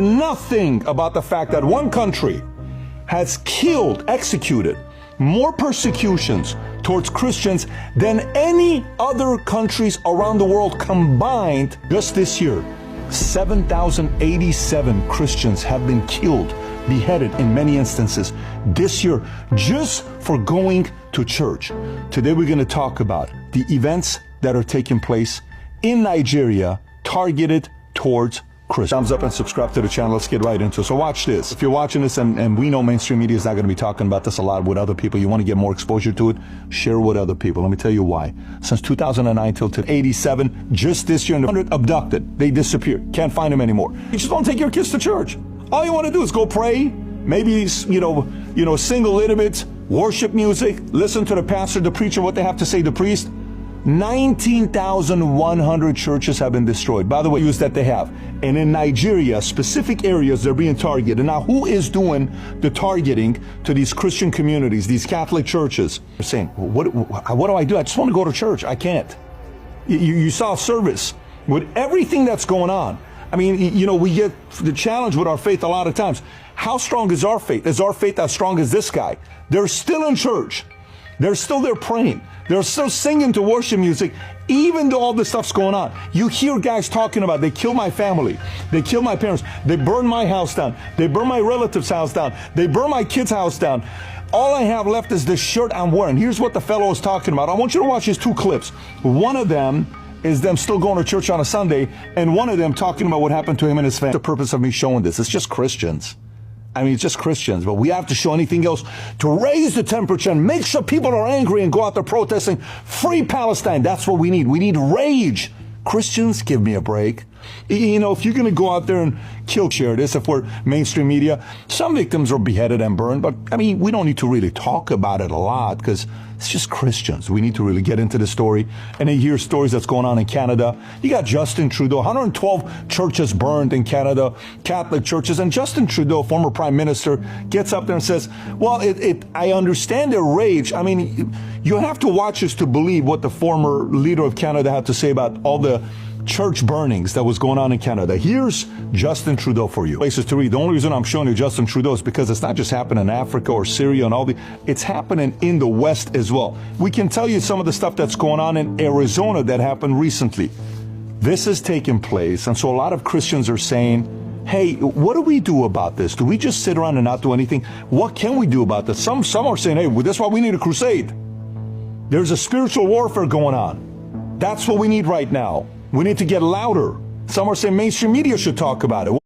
Nothing about the fact that one country has executed more persecutions towards Christians than any other countries around the world combined. Just this year, 7,087 Christians have been killed, beheaded in many instances this year just for going to church. Today we're going to talk about the events that are taking place in Nigeria targeted towards Christians. Thumbs up and subscribe to the channel. Let's get right into it. So watch this. If you're watching this and we know mainstream media is not going to be talking about this a lot with other people, you want to get more exposure to it, share with other people. Let me tell you why. Since 2009 till 87, just this year, 100 abducted. They disappeared. Can't find them anymore. You just don't take your kids to church. All you want to do is go pray, maybe, sing a little bit, worship music, listen to the pastor, the preacher, what they have to say, the priest. 19,100 churches have been destroyed. By the way, use that they have. And in Nigeria, specific areas, they're being targeted. Now, who is doing the targeting to these Christian communities, these Catholic churches? They're saying, well, what do I do? I just want to go to church. I can't. You saw service. With everything that's going on, I mean, we get the challenge with our faith a lot of times. How strong is our faith? Is our faith as strong as this guy? They're still in church. They're still there praying. They're still singing to worship music, even though all this stuff's going on. You hear guys talking about, they killed my family. They killed my parents. They burned my house down. They burned my relative's house down. They burned my kid's house down. All I have left is this shirt I'm wearing. Here's what the fellow is talking about. I want you to watch these two clips. One of them is them still going to church on a Sunday, and one of them talking about what happened to him and his family. The purpose of me showing this, it's just Christians. I mean, it's just Christians, but we have to show anything else to raise the temperature and make sure people are angry and go out there protesting. Free Palestine. That's what we need. We need rage. Christians, give me a break. If you're going to go out there and share this, if we're mainstream media, some victims are beheaded and burned, but I mean, we don't need to really talk about it a lot because it's just Christians. We need to really get into the story and then hear stories that's going on in Canada. You got Justin Trudeau, 112 churches burned in Canada, Catholic churches, and Justin Trudeau, former prime minister, gets up there and says, well, I understand their rage. I mean, you have to watch this to believe what the former leader of Canada had to say about all the church burnings that was going on in Canada. Here's Justin Trudeau for you. Places to read. The only reason I'm showing you Justin Trudeau is because it's not just happening in Africa or Syria and it's happening in the West as well. We can tell you some of the stuff that's going on in Arizona that happened recently. This is taking place, and so a lot of Christians are saying, hey, what do we do about this? Do we just sit around and not do anything? What can we do about this? Some are saying, hey, well, that's why we need a crusade. There's a spiritual warfare going on. That's what we need right now. We need to get louder. Some are saying mainstream media should talk about it.